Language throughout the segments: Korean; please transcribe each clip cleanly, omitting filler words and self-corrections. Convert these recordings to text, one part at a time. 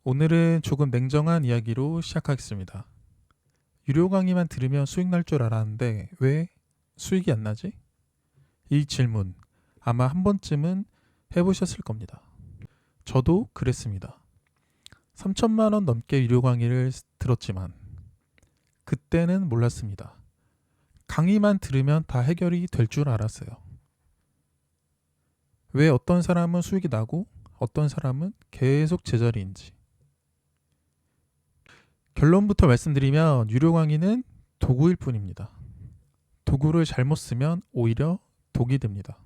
오늘은 조금 냉정한 이야기로 시작하겠습니다. 유료 강의만 들으면 수익 날 줄 알았는데 왜 수익이 안 나지? 이 질문 아마 한 번쯤은 해보셨을 겁니다. 저도 그랬습니다. 3천만 원 넘게 유료 강의를 들었지만 그때는 몰랐습니다. 강의만 들으면 다 해결이 될 줄 알았어요. 왜 어떤 사람은 수익이 나고 어떤 사람은 계속 제자리인지. 결론부터 말씀드리면 유료 강의는 도구일 뿐입니다. 도구를 잘못 쓰면 오히려 독이 됩니다.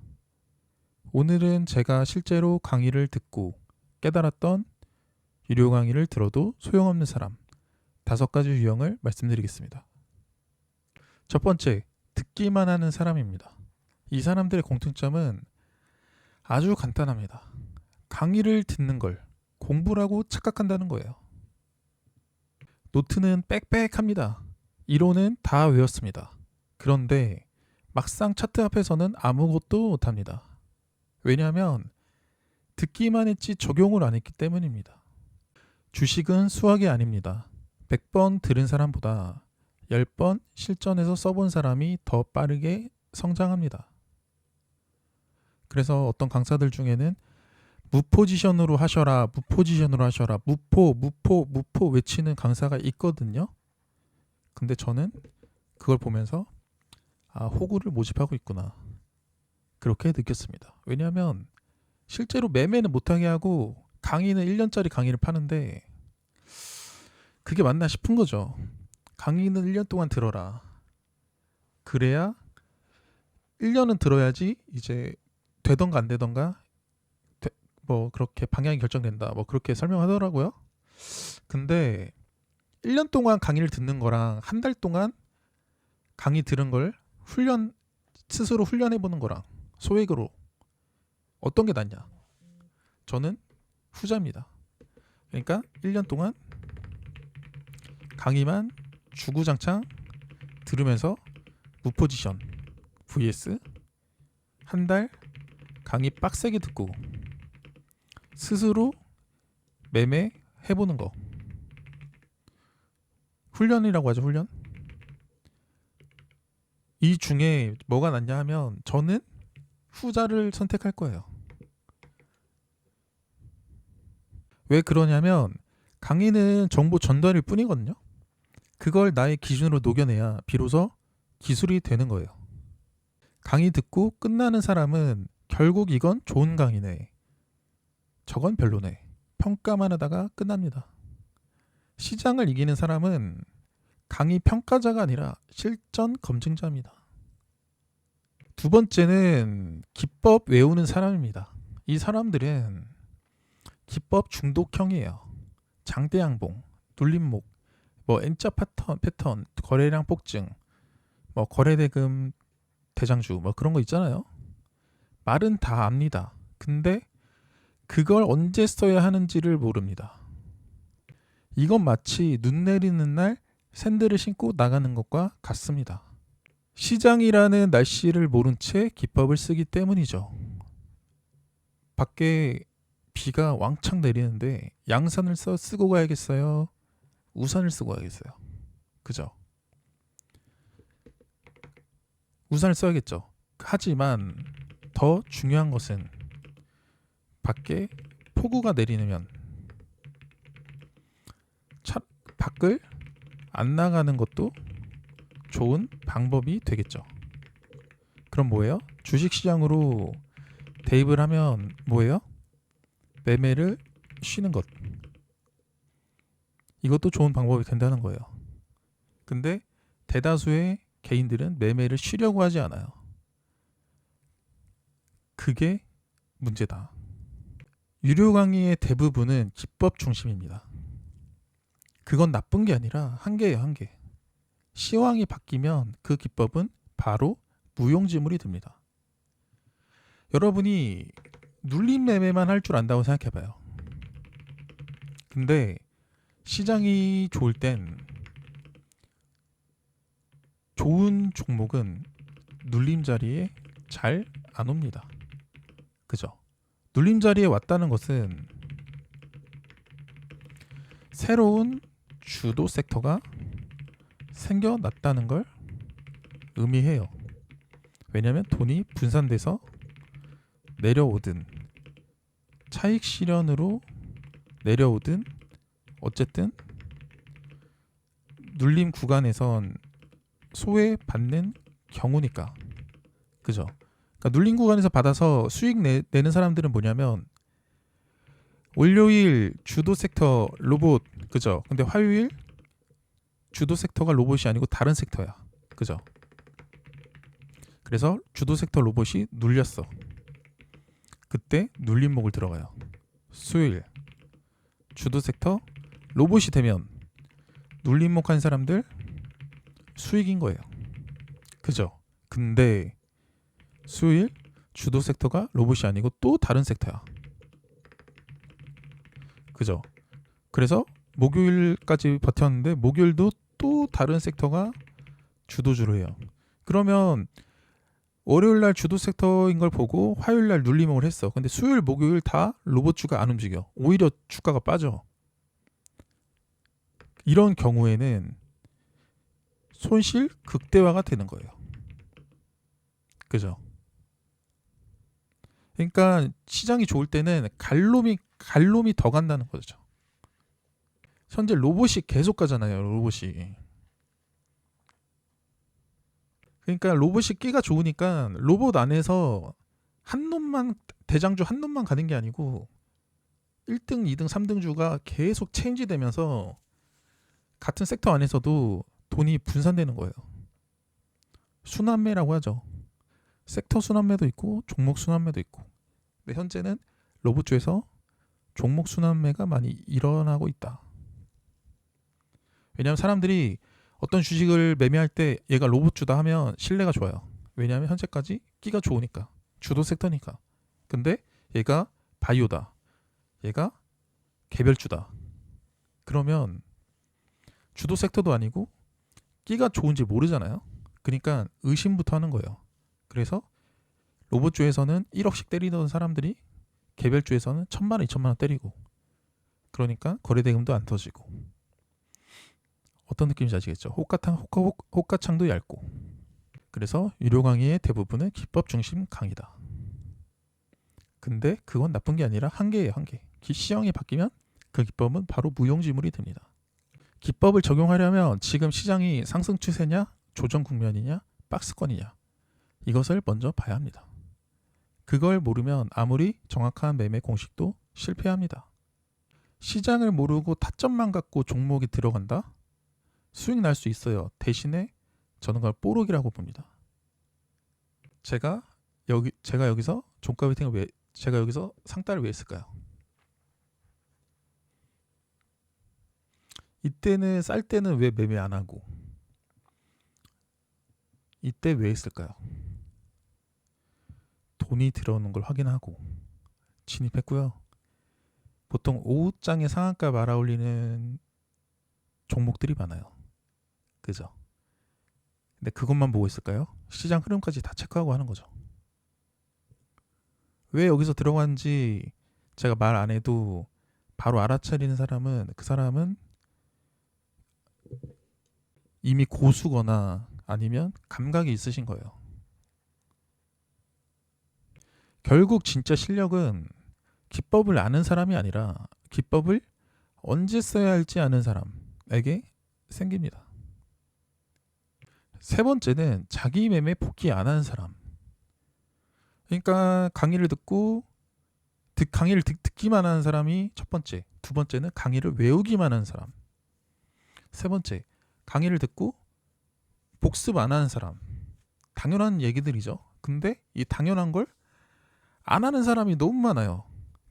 오늘은 제가 실제로 강의를 듣고 깨달았던 유료 강의를 들어도 소용없는 사람 5가지 유형을 말씀드리겠습니다. 첫 번째, 듣기만 하는 사람입니다. 이 사람들의 공통점은 아주 간단합니다. 강의를 듣는 걸 공부라고 착각한다는 거예요. 노트는 빽빽합니다. 이론은 다 외웠습니다. 그런데 막상 차트 앞에서는 아무것도 못합니다. 왜냐하면 듣기만 했지 적용을 안 했기 때문입니다. 주식은 수학이 아닙니다. 100번 들은 사람보다 10번 실전에서 써본 사람이 더 빠르게 성장합니다. 그래서 어떤 강사들 중에는 무포지션으로 하셔라, 무포지션으로 하셔라, 무포 외치는 강사가 있거든요. 근데 저는 그걸 보면서 호구를 모집하고 있구나. 그렇게 느꼈습니다. 왜냐하면 실제로 매매는 못하게 하고 강의는 1년짜리 강의를 파는데 그게 맞나 싶은 거죠. 강의는 1년 동안 들어라. 그래야 1년은 들어야지 이제 되던가 안 되던가 뭐 그렇게 방향이 결정된다. 뭐 그렇게 설명하더라고요. 근데 1년 동안 강의를 듣는 거랑 한 달 동안 강의 들은 걸 스스로 훈련해 보는 거랑 소액으로 어떤 게 낫냐? 저는 후자입니다. 그러니까 1년 동안 강의만 주구장창 들으면서 무포지션 vs 한 달 강의 빡세게 듣고 스스로 매매 해보는 거. 훈련이라고 하죠, 훈련. 이 중에 뭐가 낫냐 하면 저는 후자를 선택할 거예요. 왜 그러냐면 강의는 정보 전달일 뿐이거든요. 그걸 나의 기준으로 녹여내야 비로소 기술이 되는 거예요. 강의 듣고 끝나는 사람은 결국 이건 좋은 강의네, 저건 별로네, 평가만 하다가 끝납니다. 시장을 이기는 사람은 강의 평가자가 아니라 실전 검증자입니다. 두 번째는 기법 외우는 사람입니다. 이 사람들은 기법 중독형이에요. 장대양봉, 눌림목, 뭐 N자 패턴, 거래량 폭증, 뭐 거래대금 대장주, 뭐 그런 거 있잖아요. 말은 다 압니다. 근데 그걸 언제 써야 하는지를 모릅니다. 이건 마치 눈 내리는 날 샌들을 신고 나가는 것과 같습니다. 시장이라는 날씨를 모른 채 기법을 쓰기 때문이죠. 밖에 비가 왕창 내리는데 양산을 쓰고 가야겠어요? 우산을 쓰고 가야겠어요? 그죠? 우산을 써야겠죠. 하지만 더 중요한 것은 밖에 폭우가 내리면 밖을 안 나가는 것도 좋은 방법이 되겠죠. 그럼 뭐예요? 주식시장으로 대입을 하면 뭐예요? 매매를 쉬는 것. 이것도 좋은 방법이 된다는 거예요. 근데 대다수의 개인들은 매매를 쉬려고 하지 않아요. 그게 문제다. 유료 강의의 대부분은 기법 중심입니다. 그건 나쁜 게 아니라 한계예요, 한계. 시황이 바뀌면 그 기법은 바로 무용지물이 됩니다. 여러분이 눌림 매매만 할 줄 안다고 생각해봐요. 근데 시장이 좋을 땐 좋은 종목은 눌림 자리에 잘 안 옵니다. 그죠? 눌림 자리에 왔다는 것은 새로운 주도 섹터가 생겨났다는 걸 의미해요. 왜냐하면 돈이 분산돼서 내려오든 차익 실현으로 내려오든 어쨌든 눌림 구간에선 소외받는 경우니까. 그죠? 그러니까 눌림 구간에서 받아서 수익 내는 사람들은 뭐냐면 월요일 주도 섹터 로봇, 그죠? 근데 화요일 주도 섹터가 로봇이 아니고 다른 섹터야. 그죠? 그래서 주도 섹터 로봇이 눌렸어. 그때 눌림목을 들어가요. 수요일 주도 섹터 로봇이 되면 눌림목 한 사람들 수익인 거예요. 그죠? 근데 수요일 주도 섹터가 로봇이 아니고 또 다른 섹터야. 그죠? 그래서 목요일까지 버텼는데 목요일도 또 다른 섹터가 주도주로 해요. 그러면 월요일날 주도 섹터인 걸 보고 화요일날 눌림목을 했어. 근데 수요일 목요일 다 로봇주가 안 움직여. 오히려 주가가 빠져. 이런 경우에는 손실 극대화가 되는 거예요. 그죠? 그러니까 시장이 좋을 때는 갈롬이 더 간다는 거죠. 현재 로봇이 계속 가잖아요. 로봇이. 그러니까 로봇이 끼가 좋으니까 로봇 안에서 한 놈만 대장주 한 놈만 가는 게 아니고 1등, 2등, 3등 주가 계속 체인지 되면서 같은 섹터 안에서도 돈이 분산되는 거예요. 순환매라고 하죠. 섹터 순환매도 있고 종목 순환매도 있고. 근데 현재는 로봇주에서 종목 순환매가 많이 일어나고 있다. 왜냐하면 사람들이 어떤 주식을 매매할 때 얘가 로봇주다 하면 신뢰가 좋아요. 왜냐하면 현재까지 끼가 좋으니까. 주도 섹터니까. 근데 얘가 바이오다. 얘가 개별주다. 그러면 주도 섹터도 아니고 끼가 좋은지 모르잖아요. 그러니까 의심부터 하는 거예요. 그래서 로봇주에서는 1억씩 때리던 사람들이 개별주에서는 1,000만 원, 2,000만 원 때리고, 그러니까 거래대금도 안 터지고. 어떤 느낌인지 아시겠죠? 호가창도 얇고. 그래서 유료 강의의 대부분은 기법 중심 강의다. 근데 그건 나쁜 게 아니라 한계예요. 한계. 시장이 바뀌면 그 기법은 바로 무용지물이 됩니다. 기법을 적용하려면 지금 시장이 상승 추세냐, 조정 국면이냐, 박스권이냐, 이것을 먼저 봐야 합니다. 그걸 모르면 아무리 정확한 매매 공식도 실패합니다. 시장을 모르고 타점만 갖고 종목이 들어간다? 수익 날 수 있어요. 대신에 저는 그걸 뽀록이라고 봅니다. 제가 여기서 종가 베팅을 제가 여기서 상따를 왜 했을까요? 이때는 쌀 때는 왜 매매 안 하고 이때 왜 했을까요? 돈이 들어오는 걸 확인하고 진입했고요. 보통 오후장에 상한가 말아올리는 종목들이 많아요. 그죠? 근데 그것만 보고 있을까요? 시장 흐름까지 다 체크하고 하는 거죠. 왜 여기서 들어간지 제가 말 안 해도 바로 알아차리는 사람은, 그 사람은 이미 고수거나 아니면 감각이 있으신 거예요. 결국 진짜 실력은 기법을 아는 사람이 아니라 기법을 언제 써야 할지 아는 사람에게 생깁니다. 세 번째는 자기 매매 포기 안 하는 사람. 그러니까 강의를 듣기만 하는 사람이 첫 번째. 두 번째는 강의를 외우기만 하는 사람. 세 번째, 강의를 듣고 복습 안 하는 사람. 당연한 얘기들이죠. 근데 이 당연한 걸 안 하는 사람이 너무 많아요.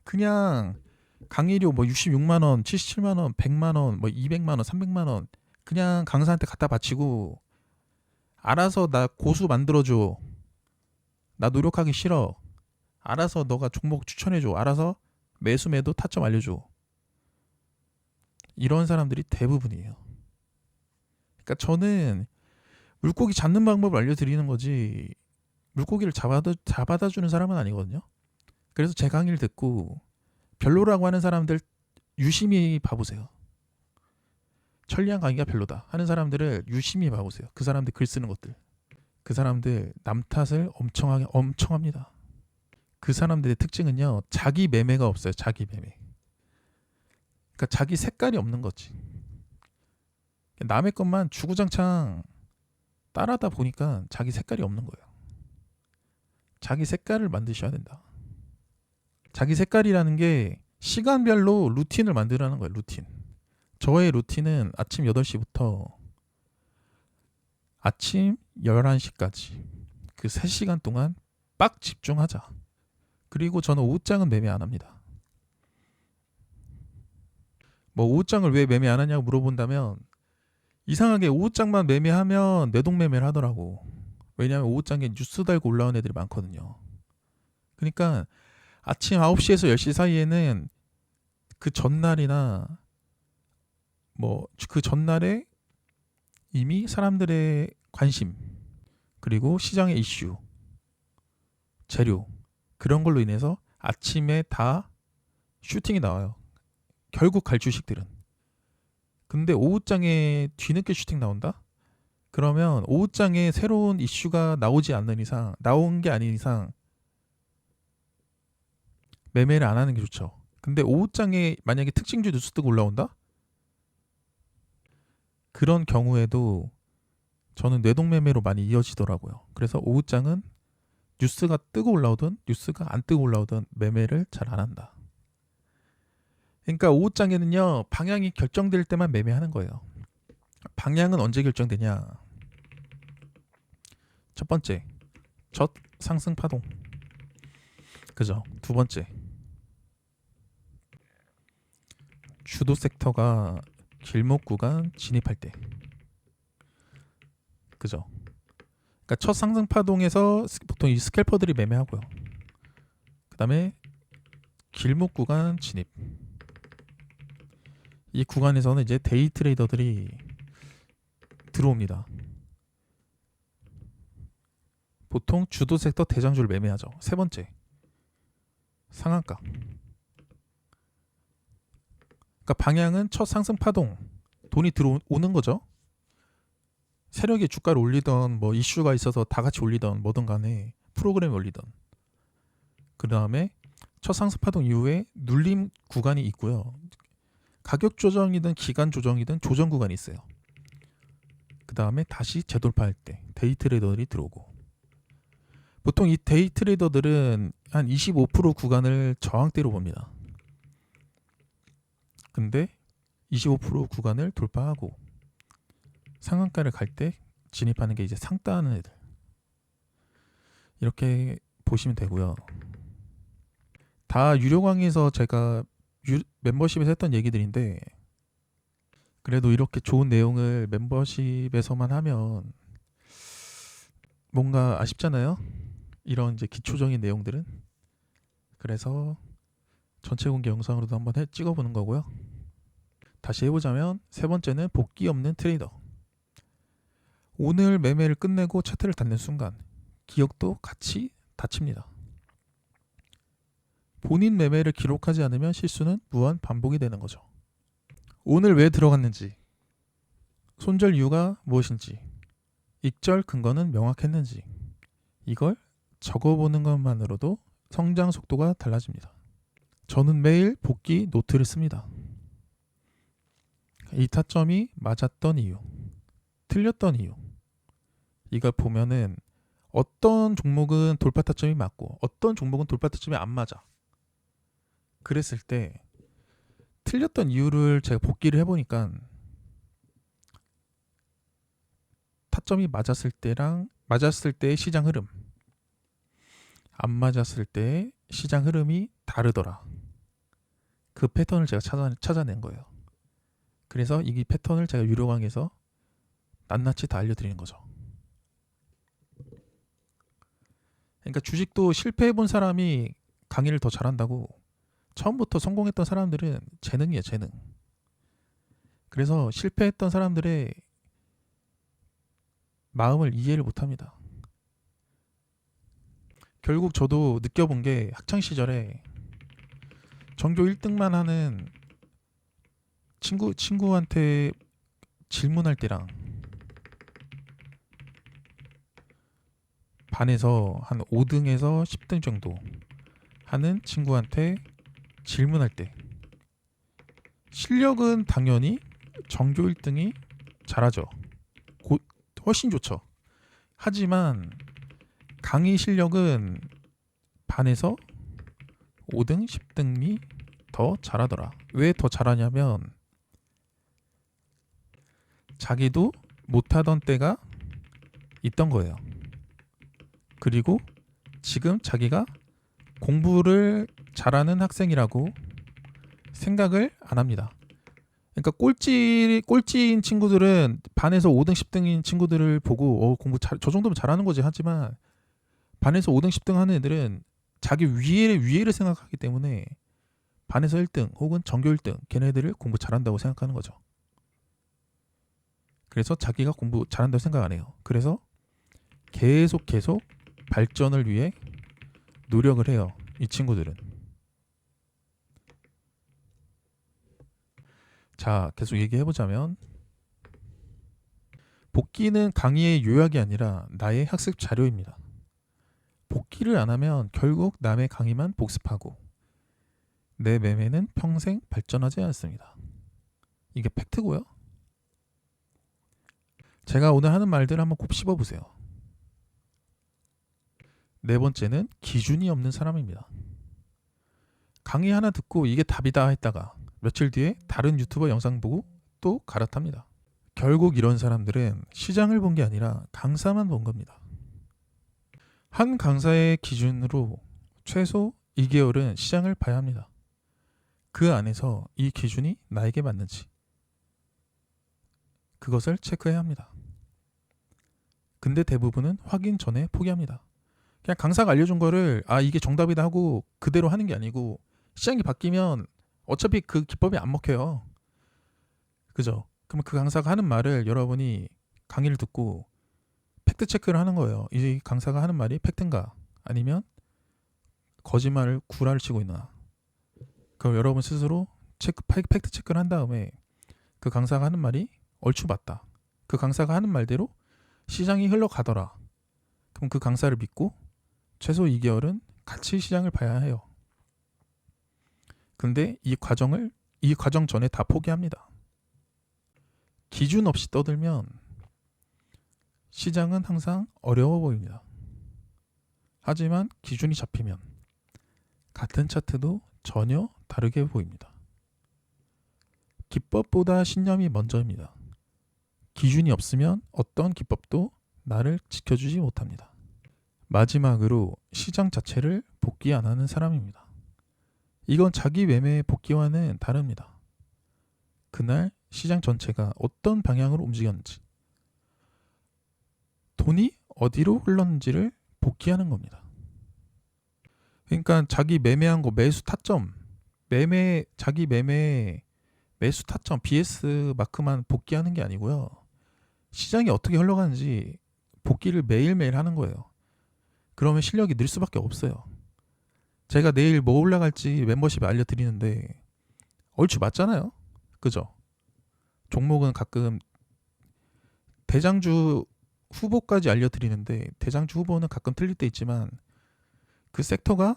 그냥 강의료 뭐 66만 원, 77만 원, 100만 원, 뭐 200만 원, 300만 원 그냥 강사한테 갖다 바치고 알아서 나 고수 만들어줘. 나 노력하기 싫어. 알아서 너가 종목 추천해줘. 알아서 매수 매도 타점 알려줘. 이런 사람들이 대부분이에요. 그러니까 저는 물고기 잡는 방법을 알려드리는 거지 물고기를 잡아다 주는 사람은 아니거든요. 그래서 제 강의를 듣고 별로라고 하는 사람들 유심히 봐보세요. 천리안 강의가 별로다 하는 사람들을 유심히 봐보세요. 그 사람들 글 쓰는 것들. 그 사람들 남 탓을 엄청 합니다. 그 사람들의 특징은요. 자기 매매가 없어요. 자기 매매. 그러니까 자기 색깔이 없는 거지. 남의 것만 주구장창 따라다 보니까 자기 색깔이 없는 거예요. 자기 색깔을 만드셔야 된다. 자기 색깔이라는 게 시간별로 루틴을 만들라는 거예요. 루틴. 저의 루틴은 아침 8시부터 아침 11시까지 그 3시간 동안 빡 집중하자. 그리고 저는 오후장은 매매 안 합니다. 뭐 오후장을 왜 매매 안 하냐고 물어본다면 이상하게 오후장만 매매하면 내동매매를 하더라고. 왜냐하면 오후장에 뉴스 달고 올라온 애들이 많거든요. 그러니까 아침 9시에서 10시 사이에는 그 전날이나 뭐 그 전날에 이미 사람들의 관심 그리고 시장의 이슈, 재료 그런 걸로 인해서 아침에 다 슈팅이 나와요. 결국 갈 주식들은. 근데 오후장에 뒤늦게 슈팅 나온다? 그러면 오후장에 새로운 이슈가 나오지 않는 이상, 나온 게 아닌 이상 매매를 안 하는 게 좋죠. 근데 오후장에 만약에 특징주 뉴스 뜨고 올라온다? 그런 경우에도 저는 뇌동매매로 많이 이어지더라고요. 그래서 오후장은 뉴스가 뜨고 올라오든 뉴스가 안 뜨고 올라오든 매매를 잘 안 한다. 그러니까 오후장에는요. 방향이 결정될 때만 매매하는 거예요. 방향은 언제 결정되냐? 첫 번째, 첫 상승 파동. 그죠? 두 번째, 주도 섹터가 길목 구간 진입할 때. 그죠? 그러니까 첫 상승 파동에서 보통 이 스캘퍼들이 매매하고요. 그 다음에 길목 구간 진입. 이 구간에서는 이제 데이 트레이더들이 들어옵니다. 보통 주도 섹터 대장주를 매매하죠. 세 번째, 상한가. 그러니까 방향은 첫 상승 파동, 돈이 들어오는 거죠. 세력이 주가를 올리던 뭐 이슈가 있어서 다 같이 올리던 뭐든 간에 프로그램이 올리던. 그 다음에 첫 상승 파동 이후에 눌림 구간이 있고요. 가격 조정이든 기간 조정이든 조정 구간이 있어요. 그 다음에 다시 재돌파할 때 데이 트레이더들이 들어오고. 보통 이 데이 트레이더들은 한 25% 구간을 저항대로 봅니다. 근데 25% 구간을 돌파하고 상한가를 갈 때 진입하는 게 이제 상따하는 애들. 이렇게 보시면 되고요. 다 유료 강의에서 제가 멤버십에서 했던 얘기들인데 그래도 이렇게 좋은 내용을 멤버십에서만 하면 뭔가 아쉽잖아요. 이런 이제 기초적인 내용들은. 그래서 전체 공개 영상으로도 한번 찍어보는 거고요. 다시 해보자면 세 번째는 복귀 없는 트레이더. 오늘 매매를 끝내고 차트를 닫는 순간 기억도 같이 닫힙니다. 본인 매매를 기록하지 않으면 실수는 무한 반복이 되는 거죠. 오늘 왜 들어갔는지, 손절 이유가 무엇인지, 익절 근거는 명확했는지 이걸 적어보는 것만으로도 성장 속도가 달라집니다. 저는 매일 복귀 노트를 씁니다. 이 타점이 맞았던 이유, 틀렸던 이유 이걸 보면은 어떤 종목은 돌파 타점이 맞고 어떤 종목은 돌파 타점이 안 맞아. 그랬을 때 틀렸던 이유를 제가 복기를 해보니까 타점이 맞았을 때의 시장 흐름, 안 맞았을 때의 시장 흐름이 다르더라. 그 패턴을 제가 찾아낸 거예요. 그래서 이 패턴을 제가 유료 강의에서 낱낱이 다 알려드리는 거죠. 그러니까 주식도 실패해본 사람이 강의를 더 잘한다고. 처음부터 성공했던 사람들은 재능이에요, 재능. 그래서 실패했던 사람들의 마음을 이해를 못합니다. 결국 저도 느껴본 게 학창시절에 전교 1등만 하는 친구한테 질문할 때랑 반에서 한 5등에서 10등 정도 하는 친구한테 질문할 때 실력은 당연히 전교 1등이 잘하죠. 훨씬 좋죠. 하지만 강의 실력은 반에서 5등, 10등이 더 잘하더라. 왜 더 잘하냐면 자기도 못하던 때가 있던 거예요. 그리고 지금 자기가 공부를 잘하는 학생이라고 생각을 안 합니다. 그러니까 꼴찌인 친구들은 반에서 5등, 10등인 친구들을 보고 공부 저 정도면 잘하는 거지 하지만 반에서 5등, 10등 하는 애들은 자기 위에를 생각하기 때문에 반에서 1등 혹은 전교 1등 걔네들을 공부 잘한다고 생각하는 거죠. 그래서 자기가 공부 잘한다고 생각 안 해요. 그래서 계속 발전을 위해 노력을 해요. 이 친구들은. 자, 계속 얘기해보자면 복기는 강의의 요약이 아니라 나의 학습 자료입니다. 복기를 안 하면 결국 남의 강의만 복습하고 내 매매는 평생 발전하지 않습니다. 이게 팩트고요. 제가 오늘 하는 말들 한번 곱씹어 보세요. 네 번째는 기준이 없는 사람입니다. 강의 하나 듣고 이게 답이다 했다가 며칠 뒤에 다른 유튜버 영상 보고 또 갈아탑니다. 결국 이런 사람들은 시장을 본 게 아니라 강사만 본 겁니다. 한 강사의 기준으로 최소 2개월은 시장을 봐야 합니다. 그 안에서 이 기준이 나에게 맞는지 그것을 체크해야 합니다. 근데 대부분은 확인 전에 포기합니다. 그냥 강사가 알려준 거를 이게 정답이다 하고 그대로 하는 게 아니고 시장이 바뀌면 어차피 그 기법이 안 먹혀요. 그죠? 그럼 그 강사가 하는 말을 여러분이 강의를 듣고 팩트 체크를 하는 거예요. 이 강사가 하는 말이 팩트인가 아니면 거짓말을 구라를 치고 있나. 그럼 여러분 스스로 팩트 체크를 한 다음에 그 강사가 하는 말이 얼추 맞다. 그 강사가 하는 말대로 시장이 흘러가더라. 그럼 그 강사를 믿고 최소 2개월은 같이 시장을 봐야 해요. 근데 이 과정 전에 다 포기합니다. 기준 없이 떠들면 시장은 항상 어려워 보입니다. 하지만 기준이 잡히면 같은 차트도 전혀 다르게 보입니다. 기법보다 신념이 먼저입니다. 기준이 없으면 어떤 기법도 나를 지켜주지 못합니다. 마지막으로 시장 자체를 복귀 안 하는 사람입니다. 이건 자기 매매 복귀와는 다릅니다. 그날 시장 전체가 어떤 방향으로 움직였는지, 돈이 어디로 흘렀는지를 복귀하는 겁니다. 그러니까 자기 매매한 거 매수 타점, 자기 매수 타점 BS 마크만 복귀하는 게 아니고요. 시장이 어떻게 흘러가는지 복귀를 매일매일 하는 거예요. 그러면 실력이 늘 수밖에 없어요. 제가 내일 뭐 올라갈지 멤버십에 알려드리는데 얼추 맞잖아요. 그죠? 종목은 가끔 대장주 후보까지 알려드리는데 대장주 후보는 가끔 틀릴 때 있지만 그 섹터가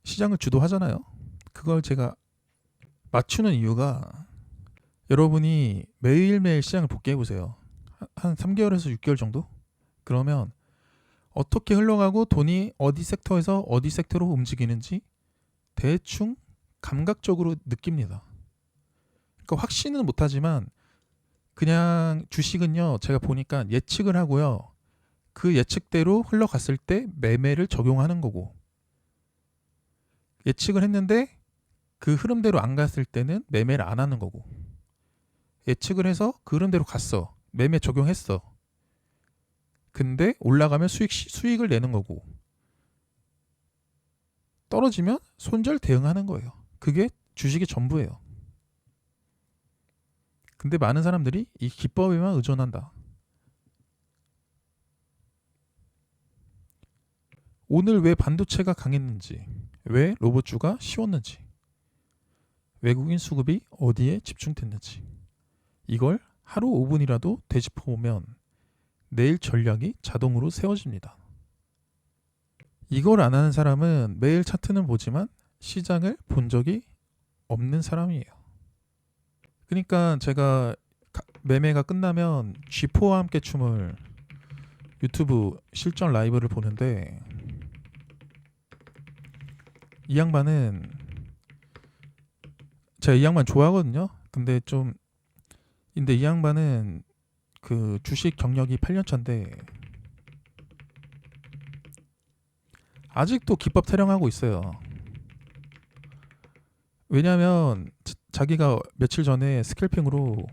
시장을 주도하잖아요. 그걸 제가 맞추는 이유가 여러분이 매일매일 시장을 복귀해보세요. 한 3개월에서 6개월 정도? 그러면 어떻게 흘러가고 돈이 어디 섹터에서 어디 섹터로 움직이는지 대충 감각적으로 느낍니다. 그러니까 확신은 못하지만 그냥 주식은요, 제가 보니까 예측을 하고요. 그 예측대로 흘러갔을 때 매매를 적용하는 거고, 예측을 했는데 그 흐름대로 안 갔을 때는 매매를 안 하는 거고, 예측을 해서 그 흐름대로 갔어. 매매 적용했어. 근데 올라가면 수익을 내는 거고, 떨어지면 손절 대응하는 거예요. 그게 주식의 전부예요. 근데 많은 사람들이 이 기법에만 의존한다. 오늘 왜 반도체가 강했는지, 왜 로봇주가 쉬웠는지, 외국인 수급이 어디에 집중됐는지, 이걸 하루 5분이라도 되짚어 보면 내일 전략이 자동으로 세워집니다. 이걸 안 하는 사람은 매일 차트는 보지만 시장을 본 적이 없는 사람이에요. 그러니까 제가 매매가 끝나면 G4와 함께 춤을 유튜브 실전 라이브를 보는데, 이 양반은, 제가 이 양반 좋아하거든요. 근데 이 양반은 그 주식 경력이 8년 차인데 아직도 기법 타령하고 있어요. 왜냐하면 자기가 며칠 전에 스캘핑으로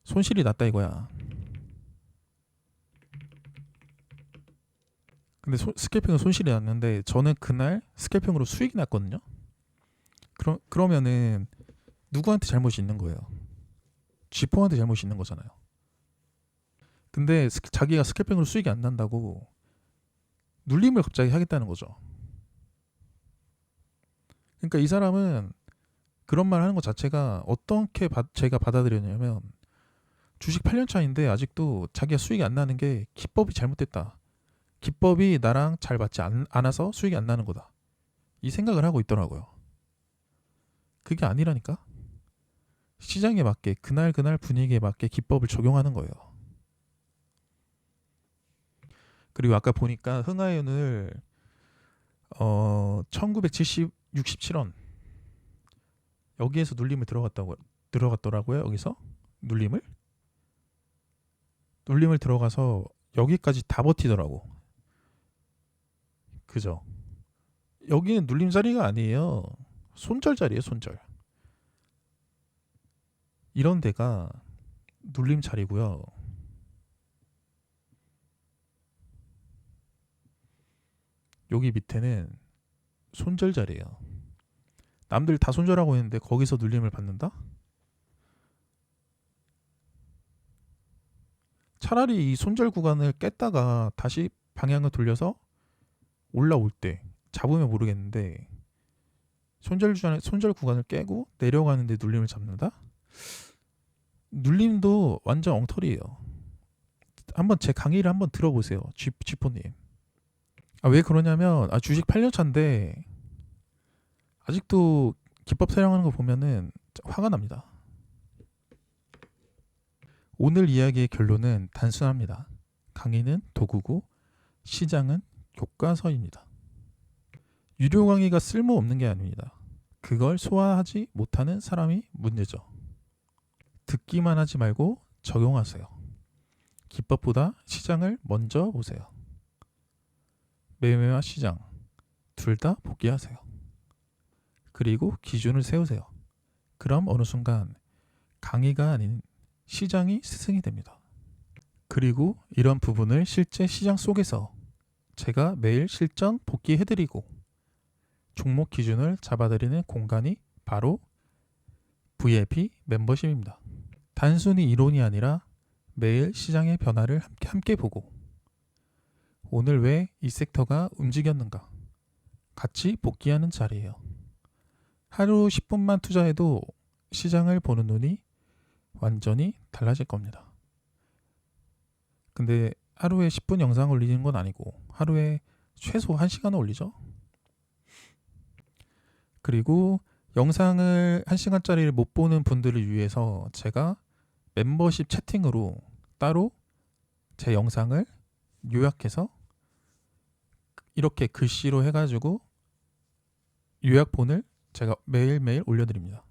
손실이 났다 이거야. 근데 스캘핑은 손실이 났는데 저는 그날 스캘핑으로 수익이 났거든요. 그러면은 누구한테 잘못이 있는 거예요? G4한테 잘못이 있는 거잖아요. 근데 자기가 스캘핑으로 수익이 안 난다고 눌림을 갑자기 하겠다는 거죠. 그러니까 이 사람은 그런 말 하는 것 자체가 어떻게 제가 받아들였냐면, 주식 8년 차인데 아직도 자기가 수익이 안 나는 게 기법이 잘못됐다. 기법이 나랑 잘 맞지 않아서 수익이 안 나는 거다. 이 생각을 하고 있더라고요. 그게 아니라니까. 시장에 맞게 그날 분위기에 맞게 기법을 적용하는 거예요. 그리고 아까 보니까 흥하이온을 1967원 여기에서 눌림을 들어갔더라고요. 여기서 눌림을 들어가서 여기까지 다 버티더라고. 그죠? 여기는 눌림 자리가 아니에요. 손절 자리예요. 손절. 이런 데가 눌림 자리고요. 여기 밑에는 손절 자리예요. 남들 다 손절하고 있는데 거기서 눌림을 받는다? 차라리 이 손절 구간을 깼다가 다시 방향을 돌려서 올라올 때 잡으면 모르겠는데, 손절 구간을 깨고 내려가는데 눌림을 잡는다? 눌림도 완전 엉터리예요. 한번 제 강의를 한번 들어보세요. G4님. 왜 그러냐면 주식 8년 차인데 아직도 기법 사용하는 거 보면은 화가 납니다. 오늘 이야기의 결론은 단순합니다. 강의는 도구고 시장은 교과서입니다. 유료 강의가 쓸모없는 게 아닙니다. 그걸 소화하지 못하는 사람이 문제죠. 듣기만 하지 말고 적용하세요. 기법보다 시장을 먼저 보세요. 매매와 시장 둘 다 포기하세요. 그리고 기준을 세우세요. 그럼 어느 순간 강의가 아닌 시장이 스승이 됩니다. 그리고 이런 부분을 실제 시장 속에서 제가 매일 실전 복귀해드리고 종목 기준을 잡아드리는 공간이 바로 VIP 멤버십입니다. 단순히 이론이 아니라 매일 시장의 변화를 함께 보고 오늘 왜 이 섹터가 움직였는가 같이 복귀하는 자리예요. 하루 10분만 투자해도 시장을 보는 눈이 완전히 달라질 겁니다. 근데 하루에 10분 영상 올리는 건 아니고 하루에 최소 1시간은 올리죠. 그리고 영상을 1시간짜리를 못 보는 분들을 위해서 제가 멤버십 채팅으로 따로 제 영상을 요약해서 이렇게 글씨로 해가지고 요약본을 제가 매일매일 올려드립니다.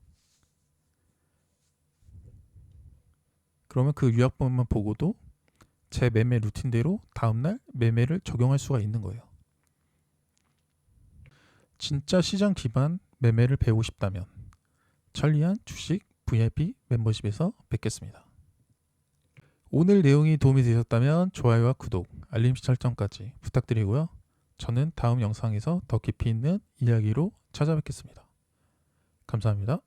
그러면 그 요약본만 보고도 제 매매 루틴대로 다음날 매매를 적용할 수가 있는 거예요. 진짜 시장 기반 매매를 배우고 싶다면 천리안 주식 VIP 멤버십에서 뵙겠습니다. 오늘 내용이 도움이 되셨다면 좋아요와 구독, 알림 설정까지 부탁드리고요. 저는 다음 영상에서 더 깊이 있는 이야기로 찾아뵙겠습니다. 감사합니다.